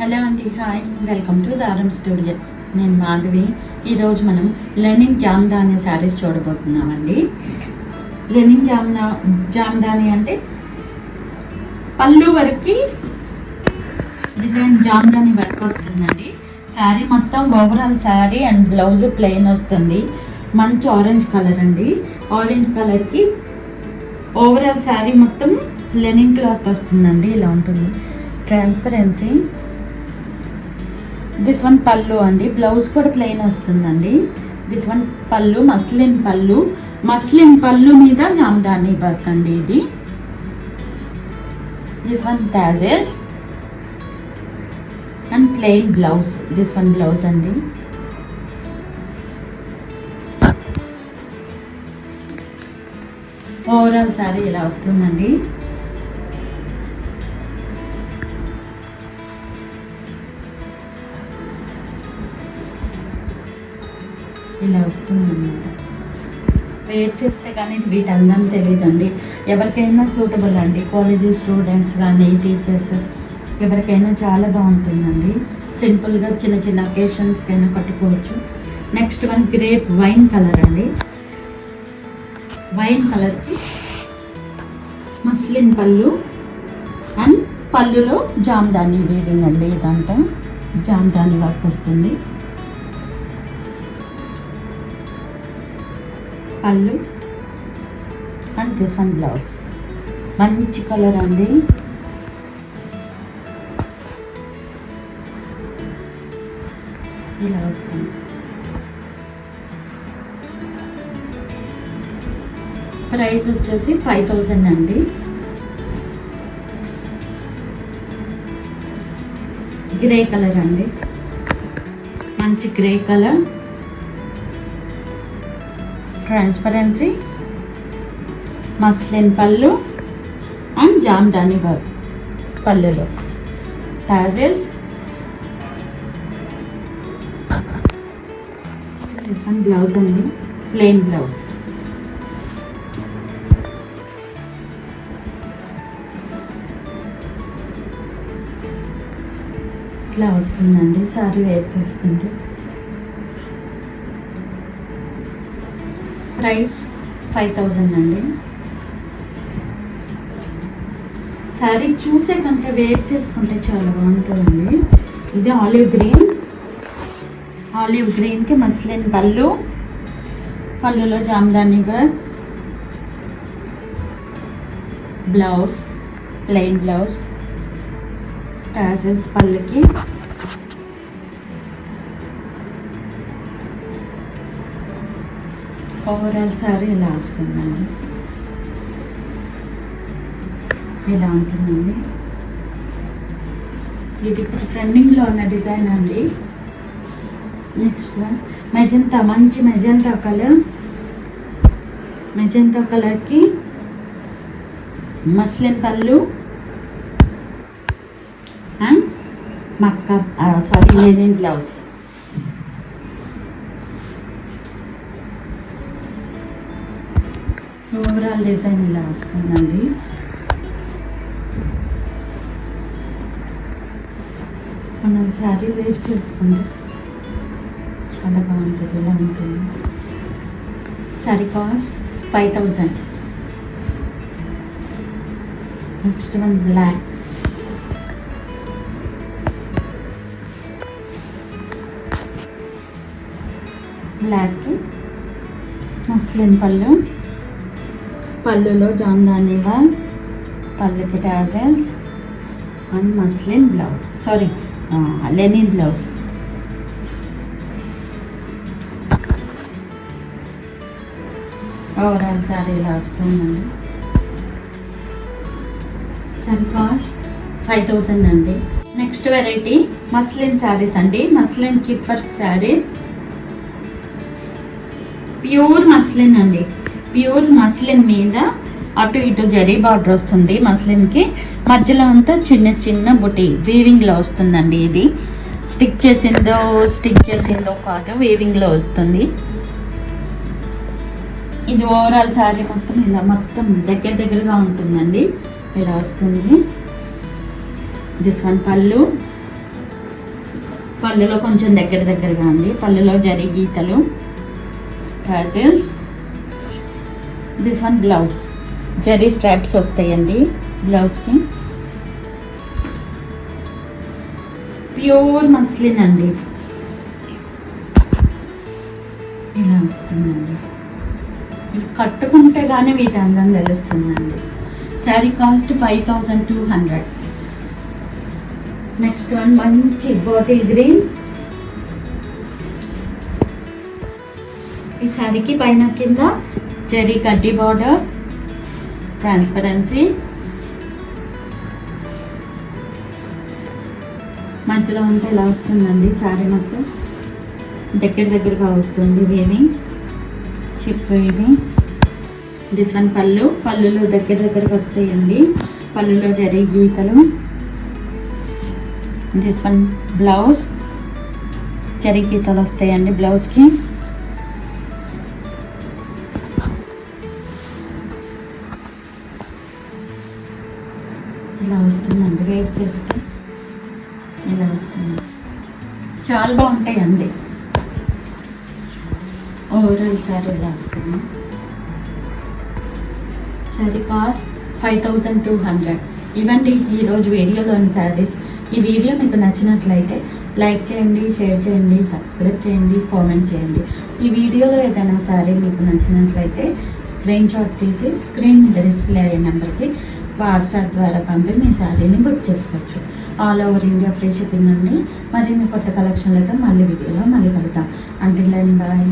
Hello అండి, hi, welcome to దారం studio. నేను మాధవి. ఈరోజు మనం లెనిన్ జామ్దాని శారీస్ చూడబోతున్నామండి. లెనిన్ జామ్దాని అంటే పళ్ళు వరకు డిజైన్ జామ్దాని వర్క్ వస్తుందండి. శారీ మొత్తం overall sari and blouse plain వస్తుంది. మంచి ఆరెంజ్ కలర్ అండి. ఆరెంజ్ కలర్కి ఓవరాల్ శారీ మొత్తం లెనిన్ క్లాత్ వస్తుందండి. ఇలా ఉంటుంది ట్రాన్స్పరెన్సీ. దిస్ వన్ పళ్ళు అండి. బ్లౌజ్ కూడా ప్లెయిన్ వస్తుందండి. దిస్ వన్ పళ్ళు, మస్లిన్ పళ్ళు మీద జామ్దాని వర్క్ అండి ఇది. This one టాజెస్ and plain blouse. This one blouse అండి. ఓవరాల్ శారీ ఇలా వస్తుందండి. ఇలా వస్తుంది అన్నమాట. వేర్ చేస్తే కానీ వీటి అందం తెలియదండి. ఎవరికైనా సూటబుల్ అండి. కాలేజీ స్టూడెంట్స్ కానీ టీచర్స్ ఎవరికైనా చాలా బాగుంటుందండి. సింపుల్గా చిన్న చిన్న అకేషన్స్కైనా కట్టుకోవచ్చు. Next one grape wine colour అండి. వైన్ కలర్కి మస్లిన్ పళ్ళు అండ్ పళ్ళులో జామ్దాని వీవింగ్ అండి. ఇదంతా జామ్దాని వర్క్ వస్తుంది. పళ్ళు అండ్ దిస్ వన్ బ్లౌజ్. మంచి కలర్ అండి. ఇలా వస్తుంది. ప్రైస్ వచ్చేసి 5000 అండి. గ్రే కలర్ అండి. మంచి గ్రే కలర్, ట్రాన్స్పరెన్సీ, మస్లిన్ పళ్ళు అండ్ జామ్దాని వర్క్. పళ్ళులో టాజెల్స్. దిస్ వన్ బ్లౌజ్ అండి. Plain blouse. ఇట్లా వస్తుందండి సారీ వేర్ చేసుకుంటే. ప్రైస్ 5000 అండి. శారీ చూసే కంటే వేర్ చేసుకుంటే చాలా బాగుంటుందండి. ఇది ఆలివ్ గ్రీన్కి మస్లిన్ పళ్ళులో jamdani work. Blouse plain blouse. Tassels పళ్ళుకి. ఓవరాల్ శారీ ఇలా వస్తుందండి. ఇలా ఉంటుందండి. ఇది ఇప్పుడు ట్రెండింగ్లో ఉన్న డిజైన్ అండి. నెక్స్ట్ మెజంతా, మంచి మెజంతా కలర్కి మస్లిన్ పళ్ళు and Lenin blouse. Overall design ఇలా వస్తుందండి. మనం శారీ వేర్ చేసుకుంటే చాలా బాగుంటుంది. ఇలా ఉంటుంది. శారీ కాస్ట్ 5000. నెక్స్ట్ వన్ బ్లాక్కి మస్లిన్ పళ్ళులో జామ్దాని వర్క్. పళ్ళుకి tassels and muslin blouse, linen blouse. Overall sari ఇలా వస్తుందండి. శారీ కాస్ట్ 5000 అండి. నెక్స్ట్ వెరైటీ మస్లిన్ శారీస్ అండి. Muslin chip work saris. Pure muslin అండి. ప్యూర్ మస్లిన్ మీద అటు ఇటు జరీ బార్డర్ వస్తుంది. మస్లిన్కి మధ్యలో అంతా చిన్న చిన్న బుటీ వీవింగ్లో వస్తుందండి. ఇది స్టిక్ చేసిందో కాదు, వీవింగ్లో వస్తుంది. ఇది ఓవరాల్ శారీ మొత్తం ఇలా మొత్తం దగ్గరగా ఉంటుందండి. ఇలా వస్తుంది. దిస్ వన్ పళ్ళు పళ్ళులో కొంచెం దగ్గరగా ఉంది. పళ్ళులో జరీ గీతలు, tassels. This one blouse, zari straps వస్తాయండి బ్లౌజ్కి. ప్యూర్ మస్లిన్ అండి, ఇలా వస్తుందండి. ఇవి కట్టుకుంటే కానీ వీటి అందం తెలుస్తుందండి. శారీ కాస్ట్ 5200. నెక్స్ట్ వన్ మంచి బాటిల్ గ్రీన్. ఈ శారీకి పైన కింద జరీ కడ్డీ బార్డర్, ట్రాన్స్పరెన్సీ, మధ్యలో అంతా ఇలా వస్తుందండి. శారీ మొత్తం దగ్గరగా వస్తుంది. Weaving, chip weaving. This one పళ్ళులో దగ్గరగా వస్తాయండి. పళ్ళులో జరీ గీతలు. దిస్ వన్ బ్లౌజ్, జరీ గీతలు వస్తాయండి బ్లౌజ్కి. ఇలా వస్తుందండి, వేర్ చేస్తే ఇలా వస్తుంది. చాలా బాగుంటాయండి. ఓవరాల్ శారీ ఇలా వస్తుంది. శారీ కాస్ట్ 5200. ఇవండి ఈరోజు వీడియోలోని శారీస్. ఈ వీడియో మీకు నచ్చినట్లయితే లైక్ చేయండి, షేర్ చేయండి, సబ్స్క్రైబ్ చేయండి, కామెంట్ చేయండి. ఈ వీడియోలో ఏదైనా శారీ మీకు నచ్చినట్లయితే స్క్రీన్ షాట్ తీసి స్క్రీన్ మీద డిస్ప్లే అయ్యే నెంబర్కి వాట్సాప్ ద్వారా పంపి మీ శారీని బుక్ చేసుకోవచ్చు. All over India free shipping అండి. మరిన్ని కొత్త కలెక్షన్లతో మళ్ళీ వీడియోలో మళ్ళీ కలుద్దాం. Until then bye.